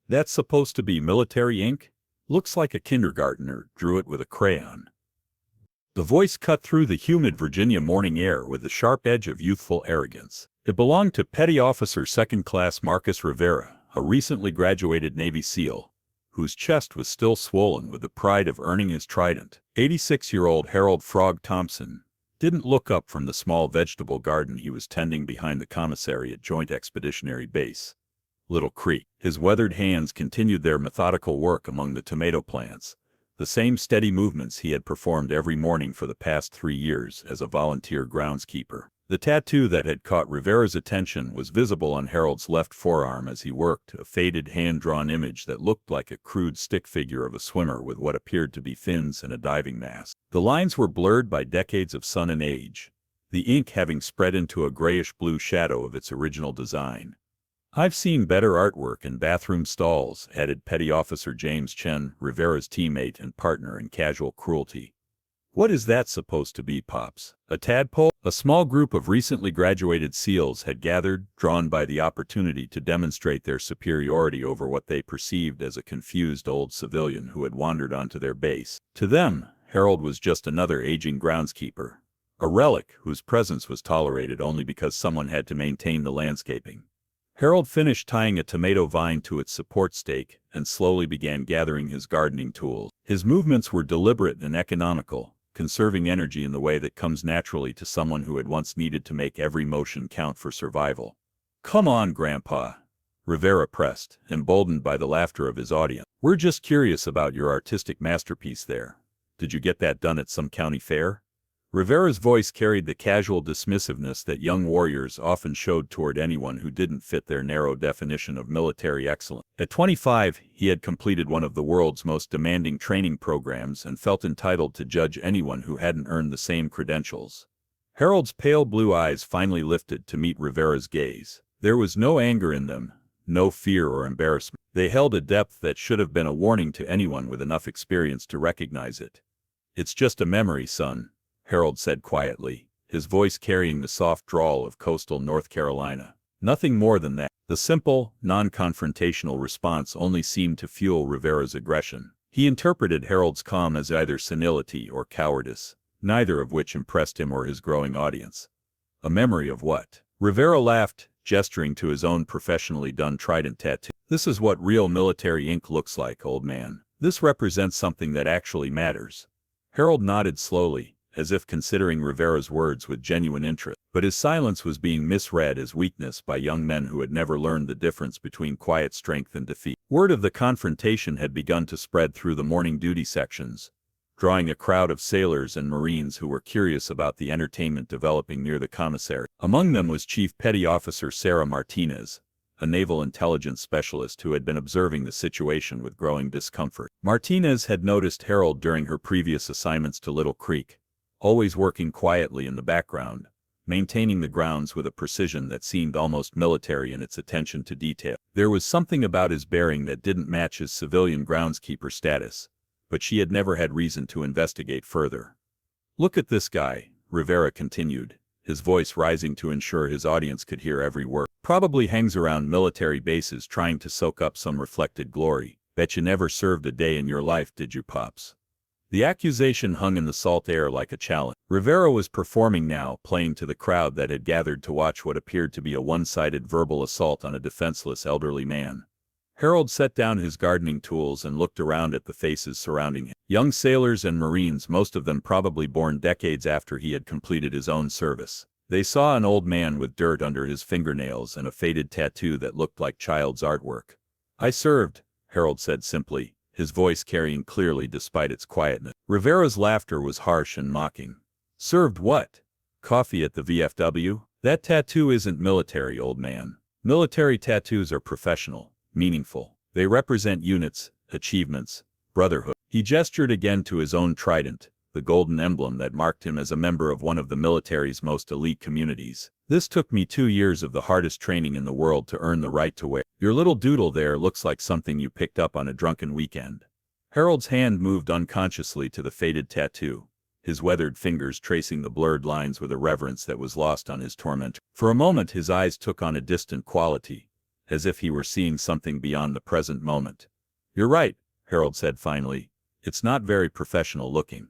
That's supposed to be military ink? Looks like a kindergartner drew it with a crayon. The voice cut through the humid Virginia morning air with the sharp edge of youthful arrogance. It belonged to Petty Officer Second Class Marcus Rivera, a recently graduated Navy SEAL, whose chest was still swollen with the pride of earning his trident. 86-year-old Harold "Frog" Thompson didn't look up from the small vegetable garden he was tending behind the commissary at Joint Expeditionary Base, Little Creek. His weathered hands continued their methodical work among the tomato plants, the same steady movements he had performed every morning for the past 3 years as a volunteer groundskeeper. The tattoo that had caught Rivera's attention was visible on Harold's left forearm as he worked, a faded hand-drawn image that looked like a crude stick figure of a swimmer with what appeared to be fins and a diving mask. The lines were blurred by decades of sun and age, the ink having spread into a grayish-blue shadow of its original design. "I've seen better artwork in bathroom stalls," added Petty Officer James Chen, Rivera's teammate and partner in casual cruelty. "What is that supposed to be, Pops? A tadpole?" A small group of recently graduated SEALs had gathered, drawn by the opportunity to demonstrate their superiority over what they perceived as a confused old civilian who had wandered onto their base. To them, Harold was just another aging groundskeeper, a relic whose presence was tolerated only because someone had to maintain the landscaping. Harold finished tying a tomato vine to its support stake and slowly began gathering his gardening tools. His movements were deliberate and economical, conserving energy in the way that comes naturally to someone who had once needed to make every motion count for survival. "Come on, Grandpa," Rivera pressed, emboldened by the laughter of his audience. "We're just curious about your artistic masterpiece there. Did you get that done at some county fair?" Rivera's voice carried the casual dismissiveness that young warriors often showed toward anyone who didn't fit their narrow definition of military excellence. At 25, he had completed one of the world's most demanding training programs and felt entitled to judge anyone who hadn't earned the same credentials. Harold's pale blue eyes finally lifted to meet Rivera's gaze. There was no anger in them, no fear or embarrassment. They held a depth that should have been a warning to anyone with enough experience to recognize it. "It's just a memory, son," Harold said quietly, his voice carrying the soft drawl of coastal North Carolina. "Nothing more than that." The simple, non-confrontational response only seemed to fuel Rivera's aggression. He interpreted Harold's calm as either senility or cowardice, neither of which impressed him or his growing audience. "A memory of what?" Rivera laughed, gesturing to his own professionally done trident tattoo. "This is what real military ink looks like, old man. This represents something that actually matters." Harold nodded slowly, as if considering Rivera's words with genuine interest, but his silence was being misread as weakness by young men who had never learned the difference between quiet strength and defeat. Word of the confrontation had begun to spread through the morning duty sections, drawing a crowd of sailors and Marines who were curious about the entertainment developing near the commissary. Among them was Chief Petty Officer Sarah Martinez, a naval intelligence specialist who had been observing the situation with growing discomfort. Martinez had noticed Harold during her previous assignments to Little Creek, always working quietly in the background, maintaining the grounds with a precision that seemed almost military in its attention to detail. There was something about his bearing that didn't match his civilian groundskeeper status, but she had never had reason to investigate further. "Look at this guy," Rivera continued, his voice rising to ensure his audience could hear every word. "Probably hangs around military bases trying to soak up some reflected glory. Bet you never served a day in your life, did you, Pops?" The accusation hung in the salt air like a challenge. Rivera was performing now, playing to the crowd that had gathered to watch what appeared to be a one-sided verbal assault on a defenseless elderly man. Harold set down his gardening tools and looked around at the faces surrounding him. Young sailors and Marines, most of them probably born decades after he had completed his own service. They saw an old man with dirt under his fingernails and a faded tattoo that looked like child's artwork. "I served," Harold said simply, his voice carrying clearly despite its quietness. Rivera's laughter was harsh and mocking. "Served what? Coffee at the VFW? That tattoo isn't military, old man. Military tattoos are professional, meaningful. They represent units, achievements, brotherhood." He gestured again to his own trident, the golden emblem that marked him as a member of one of the military's most elite communities. "This took me 2 years of the hardest training in the world to earn the right to wear. Your little doodle there looks like something you picked up on a drunken weekend." Harold's hand moved unconsciously to the faded tattoo, his weathered fingers tracing the blurred lines with a reverence that was lost on his tormentor. For a moment his eyes took on a distant quality, as if he were seeing something beyond the present moment. "You're right," Harold said finally. "It's not very professional looking."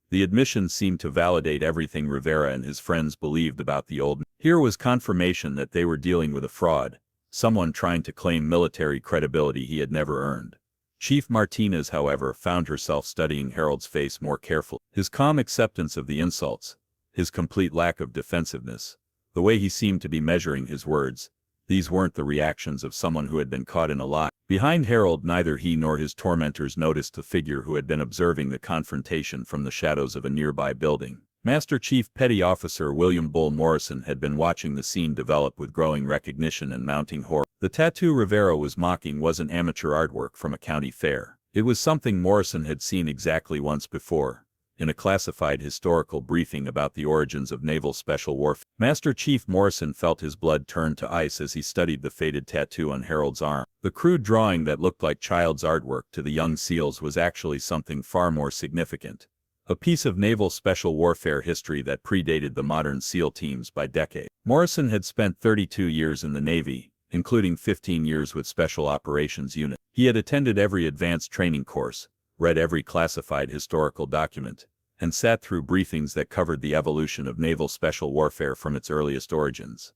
The admission seemed to validate everything Rivera and his friends believed about the old man. Here was confirmation that they were dealing with a fraud, someone trying to claim military credibility he had never earned. Chief Martinez, however, found herself studying Harold's face more carefully. His calm acceptance of the insults, his complete lack of defensiveness, the way he seemed to be measuring his words, these weren't the reactions of someone who had been caught in a lie. Behind Harold, neither he nor his tormentors noticed the figure who had been observing the confrontation from the shadows of a nearby building. Master Chief Petty Officer William Bull Morrison had been watching the scene develop with growing recognition and mounting horror. The tattoo Rivera was mocking wasn't amateur artwork from a county fair. It was something Morrison had seen exactly once before, in a classified historical briefing about the origins of Naval Special Warfare. Master Chief Morrison felt his blood turn to ice as he studied the faded tattoo on Harold's arm. The crude drawing that looked like child's artwork to the young SEALs was actually something far more significant. A piece of Naval Special Warfare history that predated the modern SEAL teams by decades. Morrison had spent 32 years in the Navy, including 15 years with Special Operations Unit. He had attended every advanced training course, read every classified historical document, and sat through briefings that covered the evolution of naval special warfare from its earliest origins.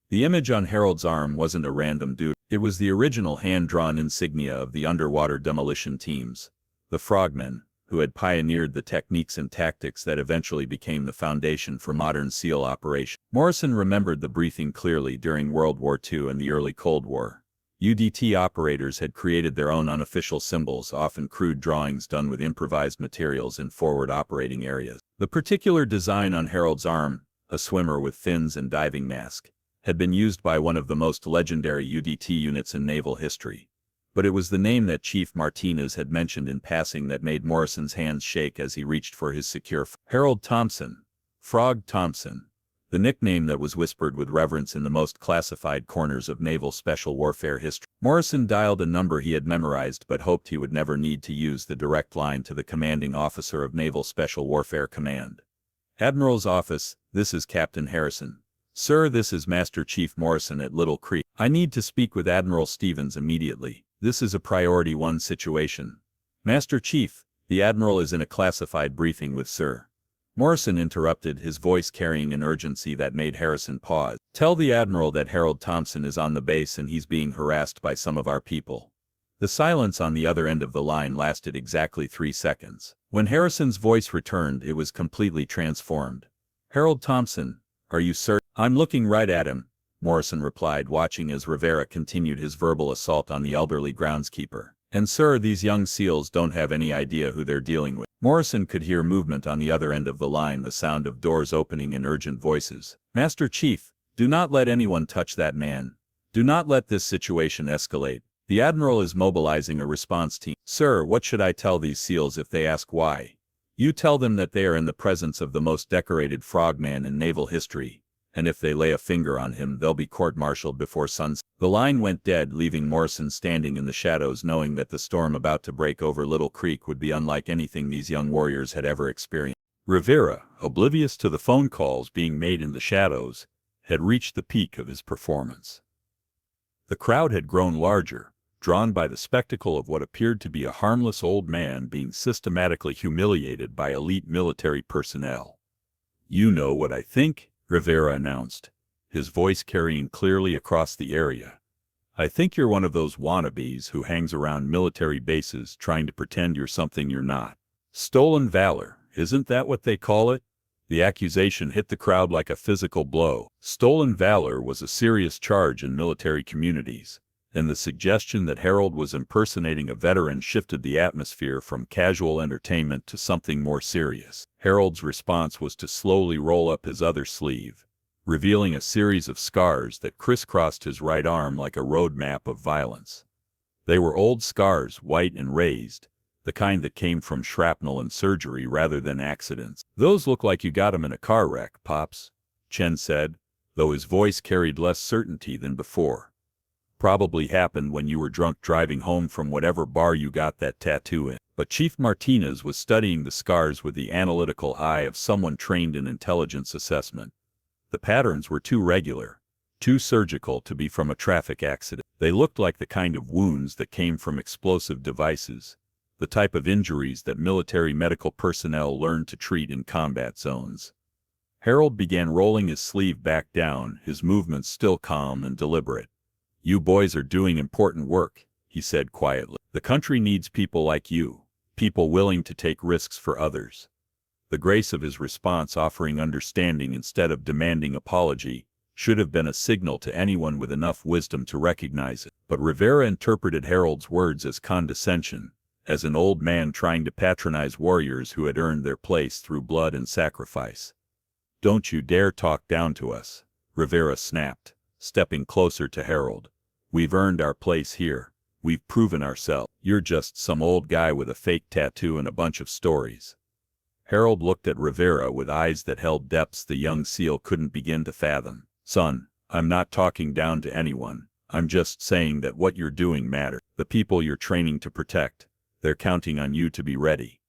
The image on Harold's arm wasn't a random doodle. It was the original hand-drawn insignia of the Underwater Demolition Teams, the Frogmen, who had pioneered the techniques and tactics that eventually became the foundation for modern SEAL operations. Morrison remembered the briefing clearly during World War II and the early Cold War. UDT operators had created their own unofficial symbols, often crude drawings done with improvised materials in forward operating areas. The particular design on Harold's arm, a swimmer with fins and diving mask, had been used by one of the most legendary UDT units in naval history. But it was the name that Chief Martinez had mentioned in passing that made Morrison's hands shake as he reached for his secure Harold Thompson, Frog Thompson, the nickname that was whispered with reverence in the most classified corners of naval special warfare history. Morrison dialed a number he had memorized but hoped he would never need to use the direct line to the commanding officer of Naval Special Warfare Command. "Admiral's office, this is Captain Harrison." "Sir, this is Master Chief Morrison at Little Creek. I need to speak with Admiral Stevens immediately. This is a Priority 1 situation." "Master Chief, the Admiral is in a classified briefing with Sir." Morrison interrupted, his voice carrying an urgency that made Harrison pause. "Tell the Admiral that Harold Thompson is on the base and he's being harassed by some of our people." The silence on the other end of the line lasted exactly 3 seconds. When Harrison's voice returned, it was completely transformed. "Harold Thompson, are you certain?" "I'm looking right at him," Morrison replied, watching as Rivera continued his verbal assault on the elderly groundskeeper. "And sir, these young SEALs don't have any idea who they're dealing with." Morrison could hear movement on the other end of the line, the sound of doors opening and urgent voices. "Master Chief, do not let anyone touch that man. Do not let this situation escalate. The Admiral is mobilizing a response team." "Sir, what should I tell these SEALs if they ask why?" "You tell them that they are in the presence of the most decorated frogman in naval history, and if they lay a finger on him, they'll be court-martialed before sunset." The line went dead, leaving Morrison standing in the shadows, knowing that the storm about to break over Little Creek would be unlike anything these young warriors had ever experienced. Rivera, oblivious to the phone calls being made in the shadows, had reached the peak of his performance. The crowd had grown larger, drawn by the spectacle of what appeared to be a harmless old man being systematically humiliated by elite military personnel. "You know what I think," Rivera announced, his voice carrying clearly across the area. "I think you're one of those wannabes who hangs around military bases trying to pretend you're something you're not. Stolen valor, isn't that what they call it?" The accusation hit the crowd like a physical blow. Stolen valor was a serious charge in military communities, and the suggestion that Harold was impersonating a veteran shifted the atmosphere from casual entertainment to something more serious. Harold's response was to slowly roll up his other sleeve, revealing a series of scars that crisscrossed his right arm like a road map of violence. They were old scars, white and raised, the kind that came from shrapnel and surgery rather than accidents. "Those look like you got 'em in a car wreck, Pops," Chen said, though his voice carried less certainty than before. "Probably happened when you were drunk driving home from whatever bar you got that tattoo in." But Chief Martinez was studying the scars with the analytical eye of someone trained in intelligence assessment. The patterns were too regular, too surgical to be from a traffic accident. They looked like the kind of wounds that came from explosive devices, the type of injuries that military medical personnel learned to treat in combat zones. Harold began rolling his sleeve back down, his movements still calm and deliberate. "You boys are doing important work," he said quietly. "The country needs people like you, people willing to take risks for others." The grace of his response, offering understanding instead of demanding apology, should have been a signal to anyone with enough wisdom to recognize it. But Rivera interpreted Harold's words as condescension, as an old man trying to patronize warriors who had earned their place through blood and sacrifice. "Don't you dare talk down to us," Rivera snapped, stepping closer to Harold. "We've earned our place here. We've proven ourselves. You're just some old guy with a fake tattoo and a bunch of stories." Harold looked at Rivera with eyes that held depths the young SEAL couldn't begin to fathom. "Son, I'm not talking down to anyone. I'm just saying that what you're doing matters. The people you're training to protect, they're counting on you to be ready."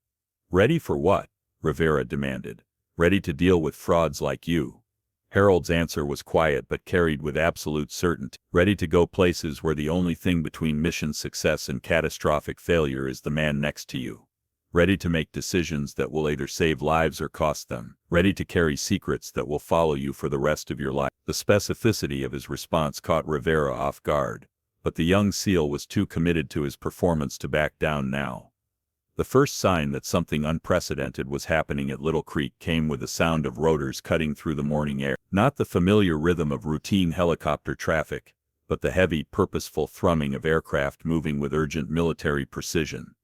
"Ready for what?" Rivera demanded. "Ready to deal with frauds like you." Harold's answer was quiet but carried with absolute certainty. "Ready to go places where the only thing between mission success and catastrophic failure is the man next to you. Ready to make decisions that will either save lives or cost them. Ready to carry secrets that will follow you for the rest of your life." The specificity of his response caught Rivera off guard, but the young SEAL was too committed to his performance to back down now. The first sign that something unprecedented was happening at Little Creek came with the sound of rotors cutting through the morning air. Not the familiar rhythm of routine helicopter traffic, but the heavy, purposeful thrumming of aircraft moving with urgent military precision.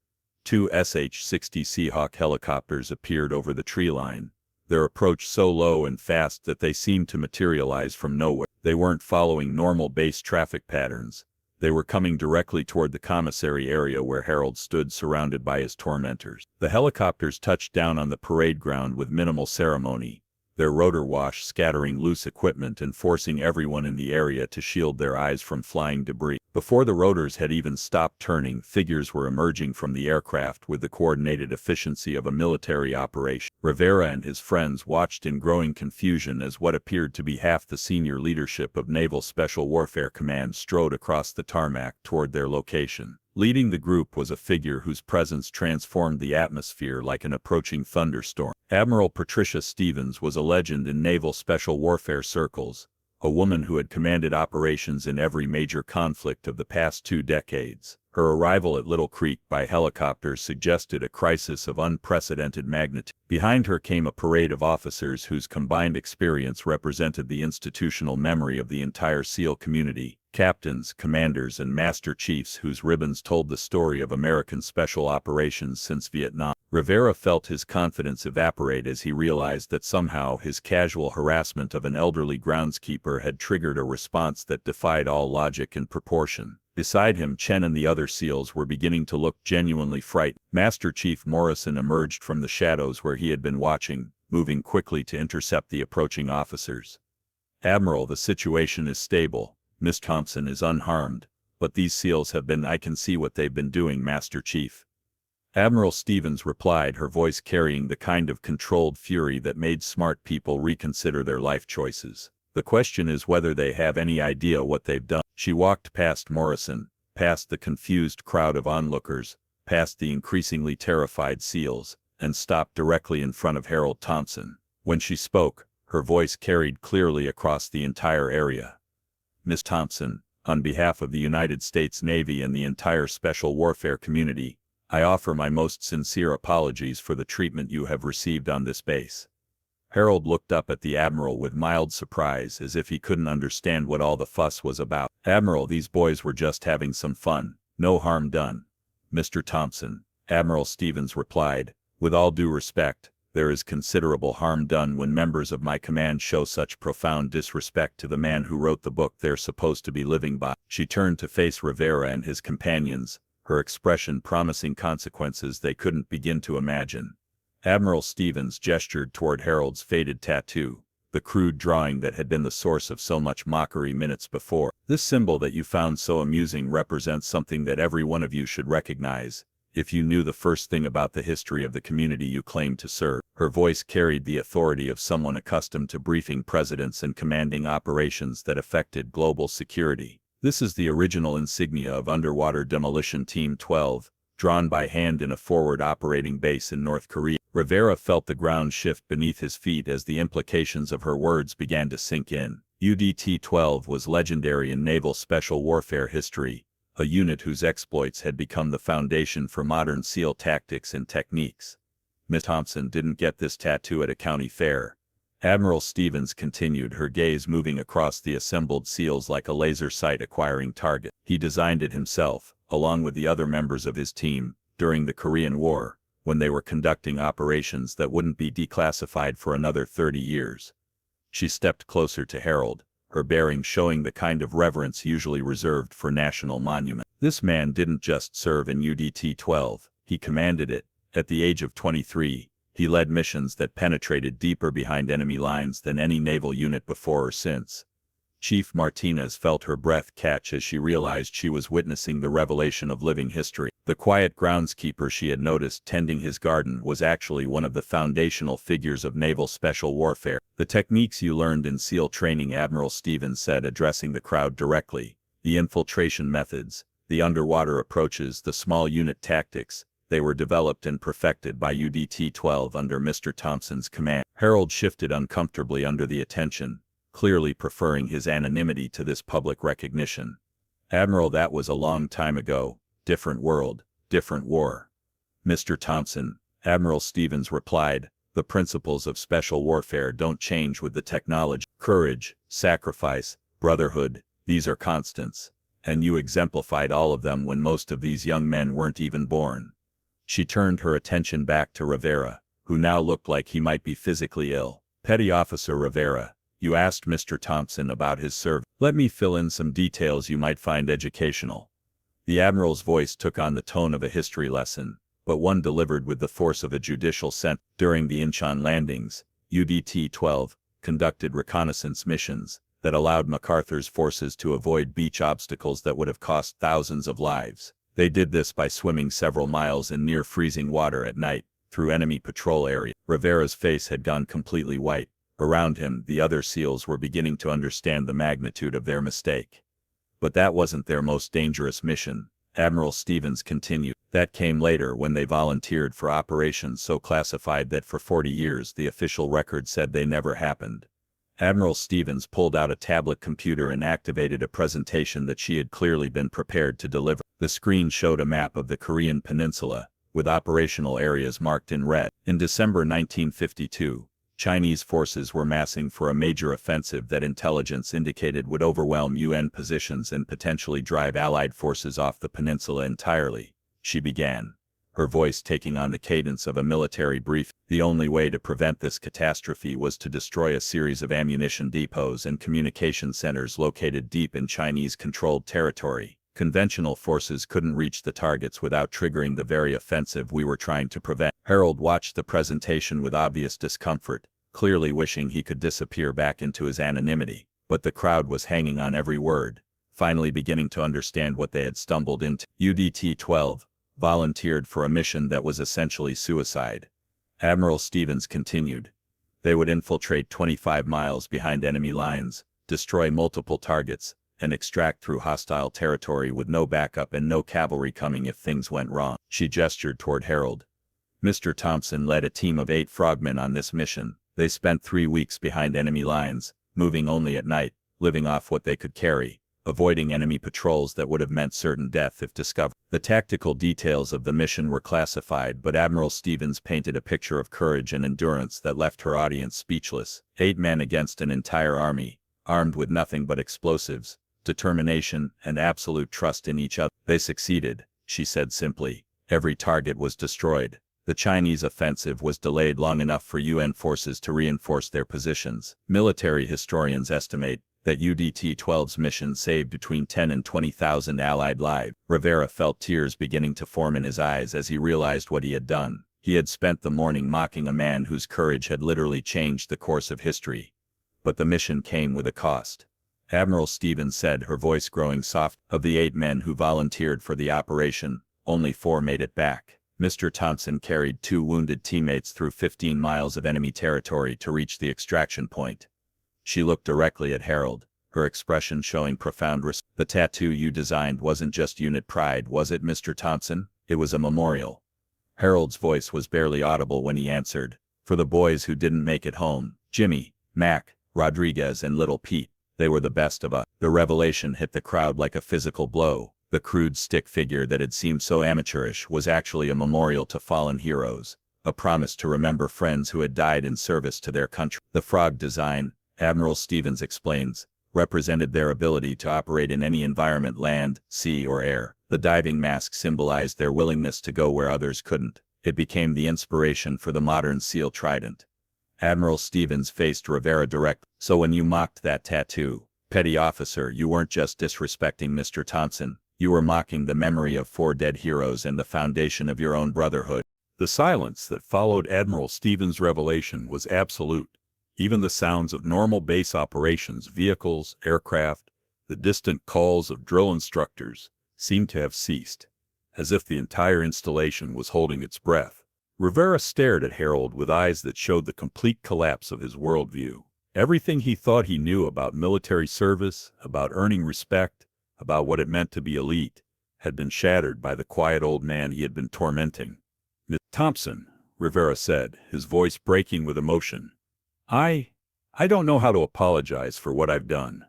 Two SH-60 Seahawk helicopters appeared over the tree line, their approach so low and fast that they seemed to materialize from nowhere. They weren't following normal base traffic patterns. They were coming directly toward the commissary area where Harold stood surrounded by his tormentors. The helicopters touched down on the parade ground with minimal ceremony, their rotor wash scattering loose equipment and forcing everyone in the area to shield their eyes from flying debris. Before the rotors had even stopped turning, figures were emerging from the aircraft with the coordinated efficiency of a military operation. Rivera and his friends watched in growing confusion as what appeared to be half the senior leadership of Naval Special Warfare Command strode across the tarmac toward their location. Leading the group was a figure whose presence transformed the atmosphere like an approaching thunderstorm. Admiral Patricia Stevens was a legend in Naval Special Warfare circles, a woman who had commanded operations in every major conflict of the past 2 decades. Her arrival at Little Creek by helicopter suggested a crisis of unprecedented magnitude. Behind her came a parade of officers whose combined experience represented the institutional memory of the entire SEAL community. Captains, commanders, and master chiefs whose ribbons told the story of American special operations since Vietnam. Rivera felt his confidence evaporate as he realized that somehow his casual harassment of an elderly groundskeeper had triggered a response that defied all logic and proportion. Beside him, Chen and the other SEALs were beginning to look genuinely frightened. Master Chief Morrison emerged from the shadows where he had been watching, moving quickly to intercept the approaching officers. "Admiral, the situation is stable. Miss Thompson is unharmed, but these SEALs have been— I can see what they've been doing, Master Chief." Admiral Stevens replied, her voice carrying the kind of controlled fury that made smart people reconsider their life choices. "The question is whether they have any idea what they've done." She walked past Morrison, past the confused crowd of onlookers, past the increasingly terrified SEALs, and stopped directly in front of Harold Thompson. When she spoke, her voice carried clearly across the entire area. "Miss Thompson, on behalf of the United States Navy and the entire special warfare community, I offer my most sincere apologies for the treatment you have received on this base." Harold looked up at the Admiral with mild surprise, as if he couldn't understand what all the fuss was about. "Admiral, these boys were just having some fun. No harm done." "Mr. Thompson," Admiral Stevens replied, "with all due respect, there is considerable harm done when members of my command show such profound disrespect to the man who wrote the book they're supposed to be living by." She turned to face Rivera and his companions, her expression promising consequences they couldn't begin to imagine. Admiral Stevens gestured toward Harold's faded tattoo, the crude drawing that had been the source of so much mockery minutes before. "This symbol that you found so amusing represents something that every one of you should recognize. if you knew the first thing about the history of the community you claim to serve. Her voice carried the authority of someone accustomed to briefing presidents and commanding operations that affected global security. This is the original insignia of Underwater Demolition Team 12, drawn by hand in a forward operating base in North Korea. Rivera felt the ground shift beneath his feet as the implications of her words began to sink in. UDT-12 was legendary in Naval Special Warfare history, a unit whose exploits had become the foundation for modern SEAL tactics and techniques. Miss Thompson didn't get this tattoo at a county fair. Admiral Stevens continued, her gaze moving across the assembled SEALs like a laser sight acquiring target. He designed it himself, along with the other members of his team, during the Korean War, when they were conducting operations that wouldn't be declassified for another 30 years. She stepped closer to Harold, her bearing showing the kind of reverence usually reserved for national monuments. This man didn't just serve in UDT-12, he commanded it. At the age of 23, he led missions that penetrated deeper behind enemy lines than any naval unit before or since. Chief Martinez felt her breath catch as she realized she was witnessing the revelation of living history. The quiet groundskeeper she had noticed tending his garden was actually one of the foundational figures of Naval Special Warfare. The techniques you learned in SEAL training, Admiral Stevens said, addressing the crowd directly. The infiltration methods, the underwater approaches, the small unit tactics, they were developed and perfected by UDT-12 under Mr. Thompson's command. Harold shifted uncomfortably under the attention, clearly preferring his anonymity to this public recognition. Admiral, that was a long time ago. Different world, different war. Mr. Thompson, Admiral Stevens replied, the principles of special warfare don't change with the technology. Courage, sacrifice, brotherhood, these are constants. And you exemplified all of them when most of these young men weren't even born. She turned her attention back to Rivera, who now looked like he might be physically ill. Petty Officer Rivera, you asked Mr. Thompson about his service. Let me fill in some details you might find educational. The Admiral's voice took on the tone of a history lesson, but one delivered with the force of a judicial sentence. During the Incheon landings, UDT-12 conducted reconnaissance missions that allowed MacArthur's forces to avoid beach obstacles that would have cost thousands of lives. They did this by swimming several miles in near freezing water at night, through enemy patrol areas. Rivera's face had gone completely white. Around him, the other SEALs were beginning to understand the magnitude of their mistake. But that wasn't their most dangerous mission, Admiral Stevens continued. That came later when they volunteered for operations so classified that for 40 years the official record said they never happened. Admiral Stevens pulled out a tablet computer and activated a presentation that she had clearly been prepared to deliver. The screen showed a map of the Korean peninsula, with operational areas marked in red. In December 1952, Chinese forces were massing for a major offensive that intelligence indicated would overwhelm UN positions and potentially drive Allied forces off the peninsula entirely. She began, her voice taking on the cadence of a military brief. The only way to prevent this catastrophe was to destroy a series of ammunition depots and communication centers located deep in Chinese-controlled territory. Conventional forces couldn't reach the targets without triggering the very offensive we were trying to prevent. Harold watched the presentation with obvious discomfort, clearly wishing he could disappear back into his anonymity. But the crowd was hanging on every word, finally beginning to understand what they had stumbled into. UDT-12 volunteered for a mission that was essentially suicide. Admiral Stevens continued. They would infiltrate 25 miles behind enemy lines, destroy multiple targets, and extract through hostile territory with no backup and no cavalry coming if things went wrong. She gestured toward Harold. Mr. Thompson led a team of 8 frogmen on this mission. They spent 3 weeks behind enemy lines, moving only at night, living off what they could carry, avoiding enemy patrols that would have meant certain death if discovered. The tactical details of the mission were classified, but Admiral Stevens painted a picture of courage and endurance that left her audience speechless. 8 men against an entire army, armed with nothing but explosives, determination, and absolute trust in each other. They succeeded, she said simply. Every target was destroyed. The Chinese offensive was delayed long enough for UN forces to reinforce their positions. Military historians estimate that UDT-12's mission saved between 10 and 20,000 Allied lives. Rivera felt tears beginning to form in his eyes as he realized what he had done. He had spent the morning mocking a man whose courage had literally changed the course of history. But the mission came with a cost. Admiral Stevens said, her voice growing soft. Of the 8 men who volunteered for the operation, Only 4 made it back. Mr. Thompson carried 2 wounded teammates through 15 miles of enemy territory to reach the extraction point. She looked directly at Harold, her expression showing profound respect. The tattoo you designed wasn't just unit pride, was it, Mr. Thompson? It was a memorial. Harold's voice was barely audible when he answered, for the boys who didn't make it home, Jimmy, Mac, Rodriguez and little Pete. They were the best of us. The revelation hit the crowd like a physical blow. The crude stick figure that had seemed so amateurish was actually a memorial to fallen heroes, a promise to remember friends who had died in service to their country. The frog design, Admiral Stevens explains, represented their ability to operate in any environment, land, sea or air. The diving mask symbolized their willingness to go where others couldn't. It became the inspiration for the modern SEAL trident. Admiral Stevens faced Rivera direct. So when you mocked that tattoo, Petty Officer, you weren't just disrespecting Mr. Thompson. You were mocking the memory of 4 dead heroes and the foundation of your own brotherhood. The silence that followed Admiral Stevens' revelation was absolute. Even the sounds of normal base operations, vehicles, aircraft, the distant calls of drill instructors, seemed to have ceased, as if the entire installation was holding its breath. Rivera stared at Harold with eyes that showed the complete collapse of his worldview. Everything he thought he knew about military service, about earning respect, about what it meant to be elite, had been shattered by the quiet old man he had been tormenting. "Miss Thompson," Rivera said, his voice breaking with emotion, I don't know how to apologize for what I've done."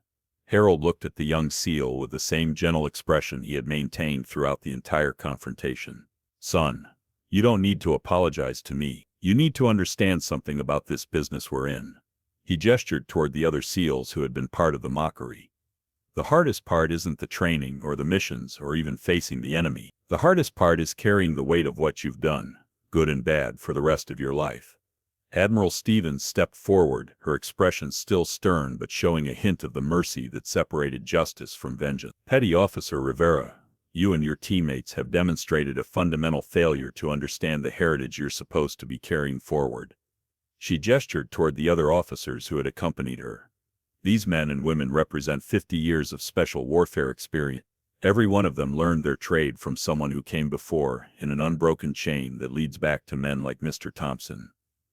Harold looked at the young SEAL with the same gentle expression he had maintained throughout the entire confrontation. "Son, you don't need to apologize to me. You need to understand something about this business we're in." He gestured toward the other SEALs who had been part of the mockery. "The hardest part isn't the training or the missions or even facing the enemy. The hardest part is carrying the weight of what you've done, good and bad, for the rest of your life." Admiral Stevens stepped forward, her expression still stern but showing a hint of the mercy that separated justice from vengeance. "Petty Officer Rivera, you and your teammates have demonstrated a fundamental failure to understand the heritage you're supposed to be carrying forward." She gestured toward the other officers who had accompanied her. "These men and women represent 50 years of special warfare experience. Every one of them learned their trade from someone who came before, in an unbroken chain that leads back to men like Mr. Thompson."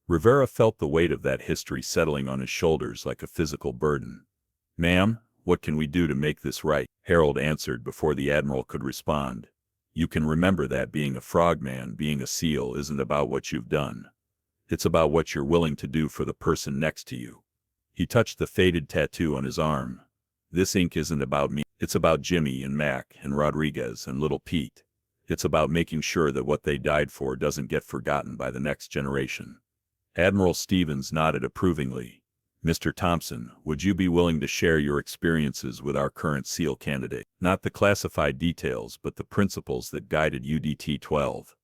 Rivera felt the weight of that history settling on his shoulders like a physical burden. "Ma'am, what can we do to make this right?" Harold answered before the Admiral could respond. "You can remember that being a frogman, being a SEAL, isn't about what you've done. It's about what you're willing to do for the person next to you." He touched the faded tattoo on his arm. "This ink isn't about me. It's about Jimmy and Mac and Rodriguez and little Pete. It's about making sure that what they died for doesn't get forgotten by the next generation." Admiral Stevens nodded approvingly. "Mr. Thompson, would you be willing to share your experiences with our current SEAL candidate? Not the classified details, but the principles that guided UDT-12.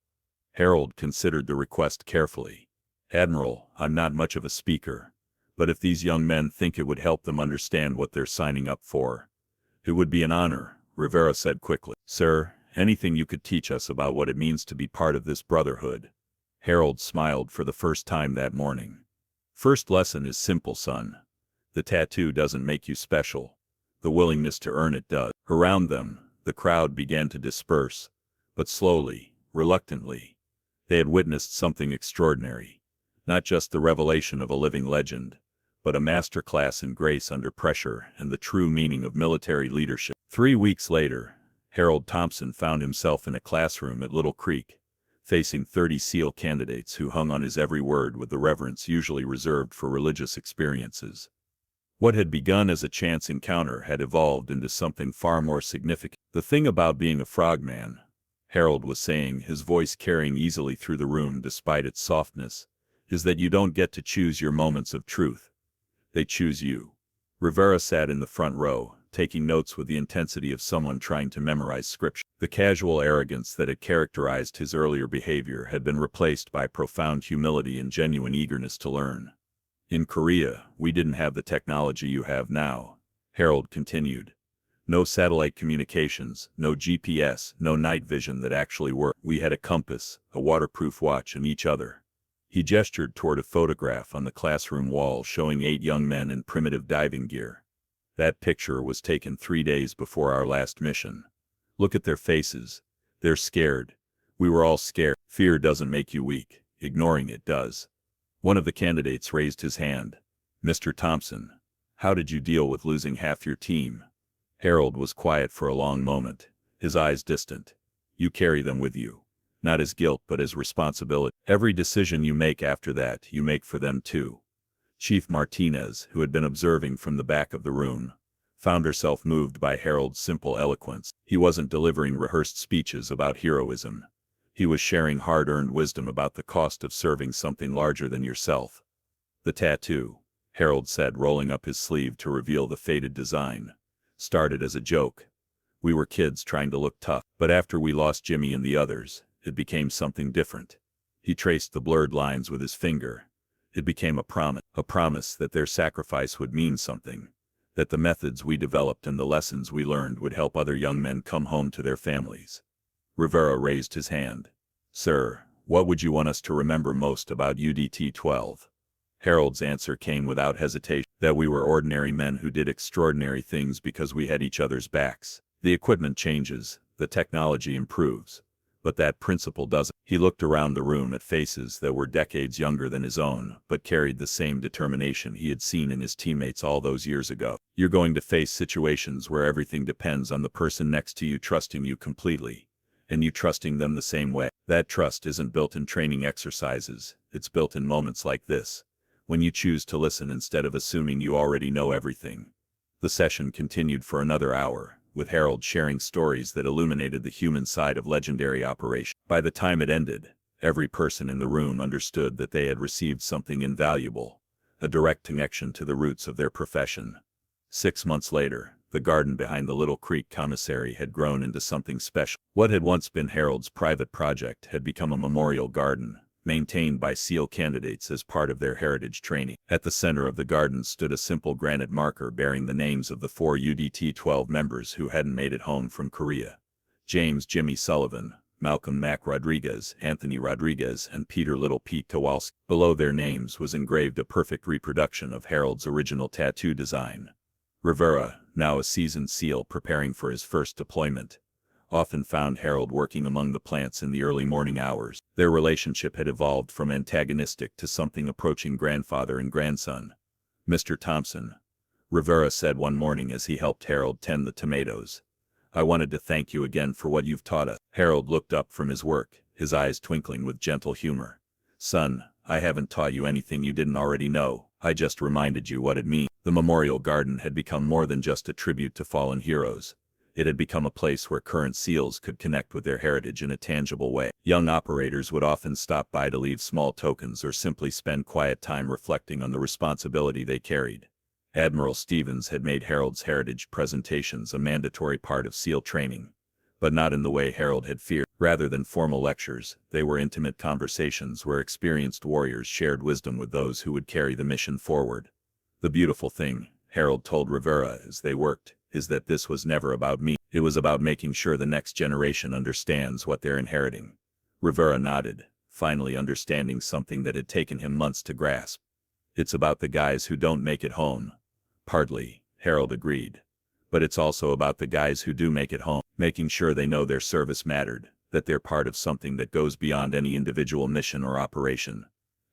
Harold considered the request carefully. "Admiral, I'm not much of a speaker, but if these young men think it would help them understand what they're signing up for, it would be an honor," Rivera said quickly. "Sir, anything you could teach us about what it means to be part of this brotherhood." Harold smiled for the first time that morning. "First lesson is simple, son. The tattoo doesn't make you special. The willingness to earn it does." Around them, the crowd began to disperse, but slowly, reluctantly. They had witnessed something extraordinary. Not just the revelation of a living legend, but a masterclass in grace under pressure and the true meaning of military leadership. 3 weeks later, Harold Thompson found himself in a classroom at Little Creek, facing 30 SEAL candidates who hung on his every word with the reverence usually reserved for religious experiences. What had begun as a chance encounter had evolved into something far more significant. "The thing about being a frogman," Harold was saying, his voice carrying easily through the room despite its softness, "is that you don't get to choose your moments of truth. They choose you." Rivera sat in the front row, taking notes with the intensity of someone trying to memorize scripture. The casual arrogance that had characterized his earlier behavior had been replaced by profound humility and genuine eagerness to learn. "In Korea, we didn't have the technology you have now," Harold continued. "No satellite communications, no GPS, no night vision that actually worked. We had a compass, a waterproof watch, and each other." He gestured toward a photograph on the classroom wall showing 8 young men in primitive diving gear. "That picture was taken 3 days before our last mission. Look at their faces. They're scared. We were all scared. Fear doesn't make you weak. Ignoring it does. One of the candidates raised his hand. Mr. Thompson, how did you deal with losing half your team? Harold was quiet for a long moment, his eyes distant. You carry them with you. Not as guilt but as responsibility. Every decision you make after that, you make for them too. Chief Martinez, who had been observing from the back of the room, found herself moved by Harold's simple eloquence. He wasn't delivering rehearsed speeches about heroism. He was sharing hard-earned wisdom about the cost of serving something larger than yourself. The tattoo, Harold said, rolling up his sleeve to reveal the faded design, started as a joke. We were kids trying to look tough, but after we lost Jimmy and the others, it became something different. He traced the blurred lines with his finger. It became a promise that their sacrifice would mean something, that the methods we developed and the lessons we learned would help other young men come home to their families. Rivera raised his hand. Sir, what would you want us to remember most about UDT-12? Harold's answer came without hesitation, that we were ordinary men who did extraordinary things because we had each other's backs. The equipment changes, the technology improves, but that principle doesn't. He looked around the room at faces that were decades younger than his own, but carried the same determination he had seen in his teammates all those years ago. You're going to face situations where everything depends on the person next to you trusting you completely, and you trusting them the same way. That trust isn't built in training exercises, it's built in moments like this, when you choose to listen instead of assuming you already know everything. The session continued for another hour, with Harold sharing stories that illuminated the human side of legendary operations. By the time it ended, every person in the room understood that they had received something invaluable, a direct connection to the roots of their profession. 6 months later, the garden behind the Little Creek Commissary had grown into something special. What had once been Harold's private project had become a memorial garden, maintained by SEAL candidates as part of their heritage training. At the center of the garden stood a simple granite marker bearing the names of the 4 UDT-12 members who hadn't made it home from Korea. James Jimmy Sullivan, Malcolm Mac Rodriguez, Anthony Rodriguez, and Peter Little Pete Kowalski. Below their names was engraved a perfect reproduction of Harold's original tattoo design. Rivera, now a seasoned SEAL preparing for his first deployment, often found Harold working among the plants in the early morning hours. Their relationship had evolved from antagonistic to something approaching grandfather and grandson. Mr. Thompson, Rivera said one morning as he helped Harold tend the tomatoes, I wanted to thank you again for what you've taught us. Harold looked up from his work, his eyes twinkling with gentle humor. Son, I haven't taught you anything you didn't already know. I just reminded you what it means. The memorial garden had become more than just a tribute to fallen heroes. It had become a place where current SEALs could connect with their heritage in a tangible way. Young operators would often stop by to leave small tokens or simply spend quiet time reflecting on the responsibility they carried. Admiral Stevens had made Harold's heritage presentations a mandatory part of SEAL training, but not in the way Harold had feared. Rather than formal lectures, they were intimate conversations where experienced warriors shared wisdom with those who would carry the mission forward. The beautiful thing, Harold told Rivera as they worked, is that this was never about me. It was about making sure the next generation understands what they're inheriting. Rivera nodded, finally understanding something that had taken him months to grasp. It's about the guys who don't make it home. Partly, Harold agreed. But it's also about the guys who do make it home, making sure they know their service mattered, that they're part of something that goes beyond any individual mission or operation.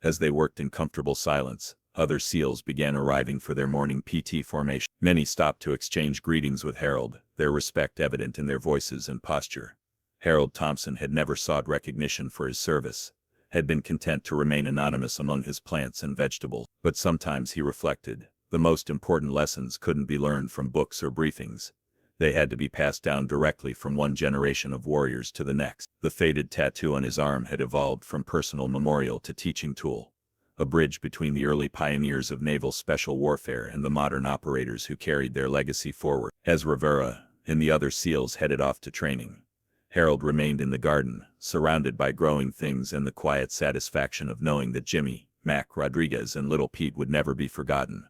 As they worked in comfortable silence, other SEALs began arriving for their morning PT formation. Many stopped to exchange greetings with Harold, their respect evident in their voices and posture. Harold Thompson had never sought recognition for his service, had been content to remain anonymous among his plants and vegetables. But sometimes he reflected, the most important lessons couldn't be learned from books or briefings. They had to be passed down directly from one generation of warriors to the next. The faded tattoo on his arm had evolved from personal memorial to teaching tool, a bridge between the early pioneers of naval special warfare and the modern operators who carried their legacy forward. As Rivera and the other SEALs headed off to training, Harold remained in the garden, surrounded by growing things and the quiet satisfaction of knowing that Jimmy, Mac Rodriguez, and Little Pete would never be forgotten.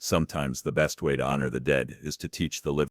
Sometimes the best way to honor the dead is to teach the living.